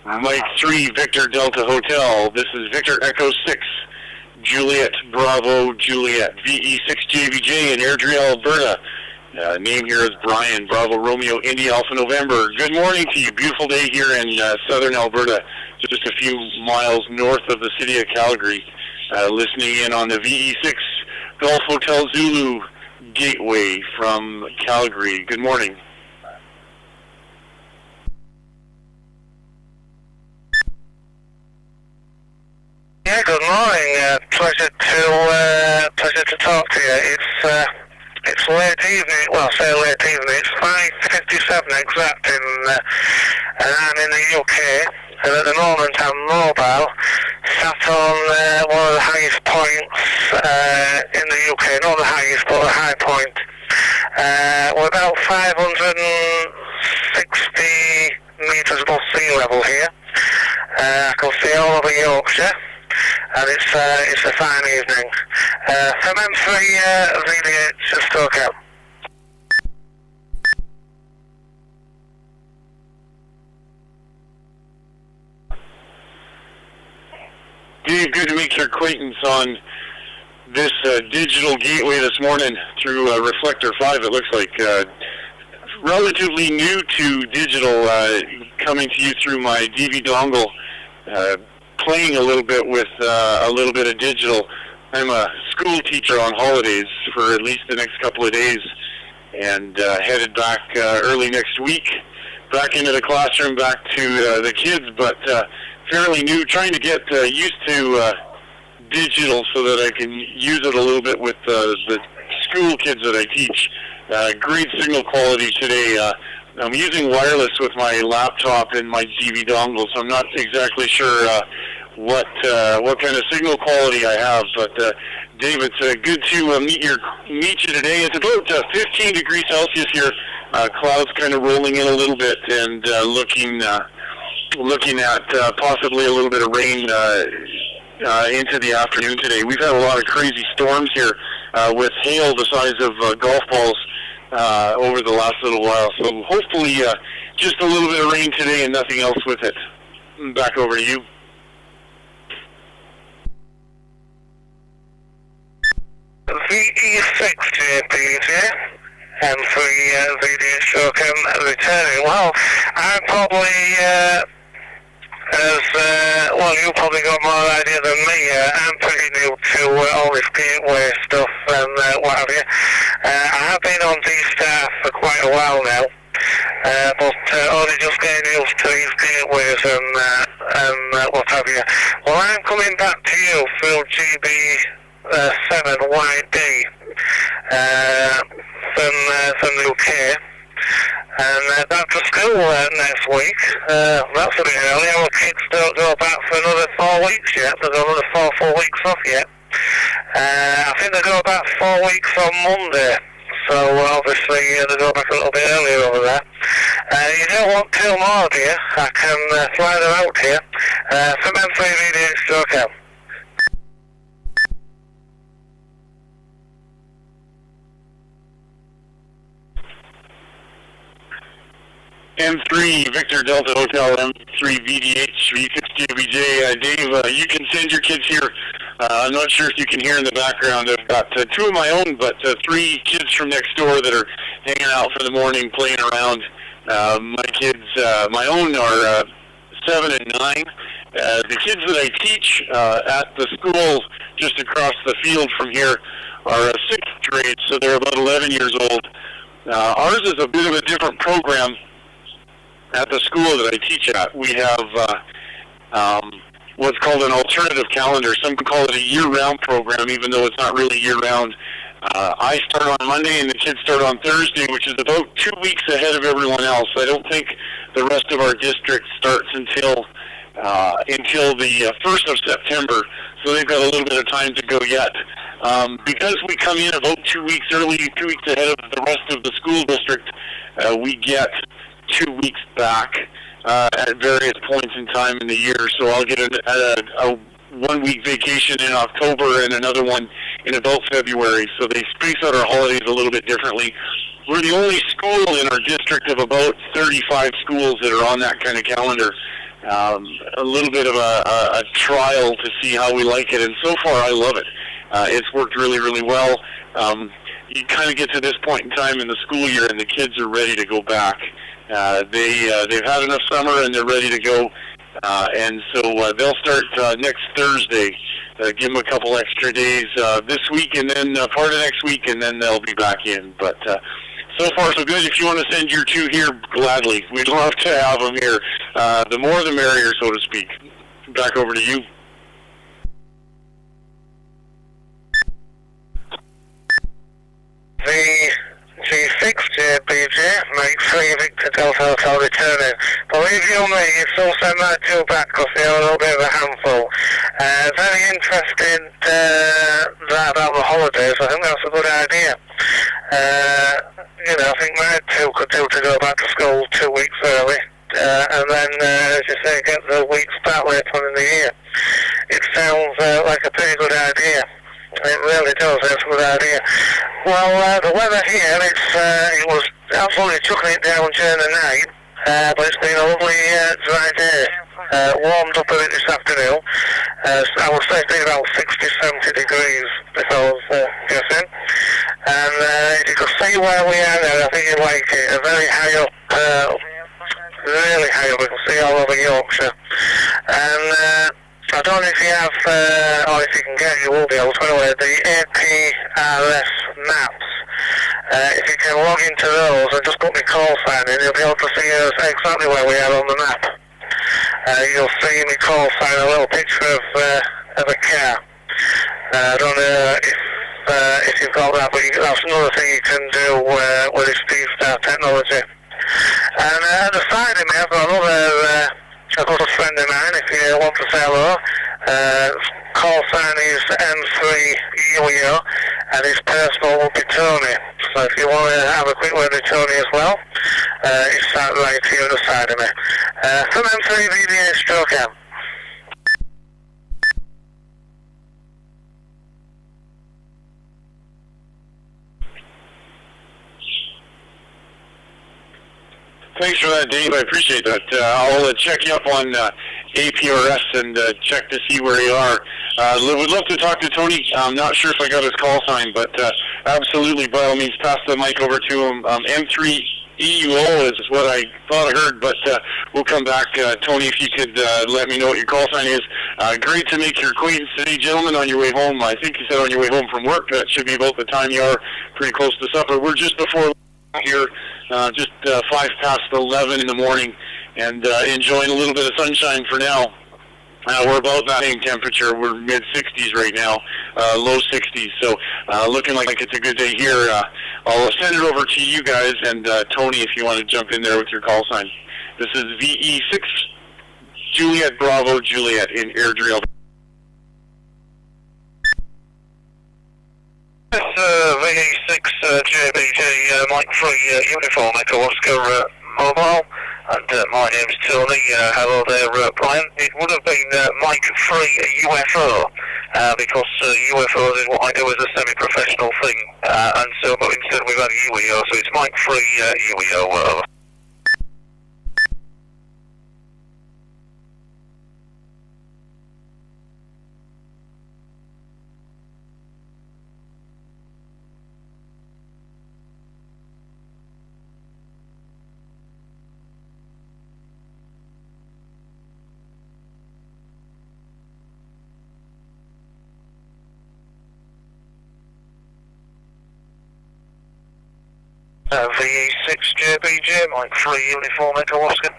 Mike 3, Victor Delta Hotel. This is Victor Echo 6, Juliet Bravo Juliet, VE6JBJ in Airdrie, Alberta. Name here is Brian, Bravo Romeo Indy Alpha November. Good morning to you. Beautiful day here in southern Alberta, just a few miles north of the city of Calgary. Listening in on the VE6 Golf Hotel Zulu Gateway from Calgary. Good morning. Yeah, good morning. Pleasure to talk to you. It's late evening. Well, say late evening. It's 5:57 exact, and I'm in the UK. And at the moment, I'm mobile, sat on one of the highest points in the UK. Not the highest, but a high point. We're about 560 metres above sea level here. I can see all over Yorkshire. And it's a fine evening. From M3VDH, Stoke. Dave, good to make your acquaintance on this digital gateway this morning through Reflector 5. It looks like relatively new to digital, coming to you through my DV dongle. Playing a little bit with a little bit of digital. I'm a school teacher on holidays for at least the next couple of days, and headed back early next week, back into the classroom, back to the kids, but fairly new, trying to get used to digital so that I can use it a little bit with the school kids that I teach. Great signal quality today. I'm using wireless with my laptop and my DV dongle, so I'm not exactly sure what kind of signal quality I have. But Dave, it's good to meet you today. It's about 15 degrees Celsius here. Clouds kind of rolling in a little bit, and looking at possibly a little bit of rain into the afternoon today. We've had a lot of crazy storms here with hail the size of golf balls over the last little while. So hopefully just a little bit of rain today and nothing else with it. Back over to you. VE6JBJ, M3VDH, returning. Well, I'm probably you probably got more idea than me. I'm pretty new to all this gateway stuff and what have you. I have been on D-Star for quite a while now, but only just getting used to these gateways and what have you. Well, I'm coming back to you through GB7YD from the UK. And back to school next week. That's a bit early. Our kids don't go back for another 4 weeks yet. They've got another 4 weeks off yet. I think they go back 4 weeks on Monday. So obviously they go back a little bit earlier over there. You don't want 2 more, do you? I can fly them out here. From M3VDH, Stoke. M3 Victor Delta Hotel, M3VDH, VE6JBJ. Dave, you can send your kids here. I'm not sure if you can hear in the background. I've got 2 of my own, but 3 kids from next door that are hanging out for the morning, playing around. My kids, my own, are 7 and 9. The kids that I teach at the school just across the field from here are 6th grade, so they're about 11 years old. Ours is a bit of a different program. At the school that I teach at, we have what's called an alternative calendar. Some call it a year-round program, even though it's not really year-round. I start on Monday and the kids start on Thursday, which is about 2 weeks ahead of everyone else. I don't think the rest of our district starts until the 1st of September, so they've got a little bit of time to go yet. Because we come in about 2 weeks early, 2 weeks ahead of the rest of the school district, we get 2 weeks back at various points in time in the year. So I'll get a 1 week vacation in October and another one in about February. So they space out our holidays a little bit differently. We're the only school in our district of about 35 schools that are on that kind of calendar. a little bit of a trial to see how we like it, and so far I love it. It's worked really, really well. You kind of get to this point in time in the school year, and the kids are ready to go back. They've had enough summer, and they're ready to go. And so they'll start next Thursday. Give them a couple extra days this week, and then part of next week, and then they'll be back in. But so far, so good. If you want to send your two here, gladly. We'd love to have them here. The more the merrier, so to speak. Back over to you. VE6JBJ, Mike 3 Victor Delta Hotel returning. Believe you me, you still send that two back because they are a little bit of a handful. Very interested that about the holidays. I think that's a good idea. I think my two could do to go back to school 2 weeks early. And then, as you say, get the weeks back later on in the year. It sounds like a pretty good idea. It really does. It's a good idea. Well, the weather here, it was absolutely chucking it down during the night, but it's been a lovely dry day. Warmed up a bit this afternoon. I would say it's been about 60, 70 degrees if I was guessing. And if you could see where we are now, I think you'd like it. Very high up, really high up. We can see all over Yorkshire. And I don't know if you have, or if you can get, you will be able to, anyway, the APRS maps. If you can log into those and just put my call sign in, you'll be able to see us exactly where we are on the map. You'll see me call sign, a little picture of a car. I don't know if you've got that, but that's another thing you can do with this D-Star technology. And at the side of me, I've got another a good friend of mine, if you want to say hello. Call sign is M3VDH, and his personal will be Tony. So if you want to have a quick word with Tony as well, he's sat right here on the side of me. From M3VDH, stroke M. Thanks for that, Dave. I appreciate that. I'll check you up on APRS and check to see where you are. Would love to talk to Tony. I'm not sure if I got his call sign, but absolutely, by all means, pass the mic over to him. M3EUO is what I thought I heard, but we'll come back. Tony, if you could let me know what your call sign is. Great to make your acquaintance today, gentlemen, on your way home. I think you said on your way home from work. That should be about the time you are, pretty close to supper. We're just before here, just 11 in the morning, and enjoying a little bit of sunshine for now. We're about that same temperature. We're mid-60s right now, low 60s, so looking like it's a good day here. I'll send it over to you guys, and Tony, if you want to jump in there with your call sign. This is VE6 Juliet Bravo Juliet in Airdrie. VE6JBJ Mike 3 Uniform Echo Oscar Mobile, and my name's Tony. Hello there, Brian. It would have been Mike 3 UFO, because UFOs is what I do as a semi-professional thing, and so, but instead we've had UEO, so it's Mike 3 UEO. VE6JBJ, Mike 3 Uniform Echo Oscar.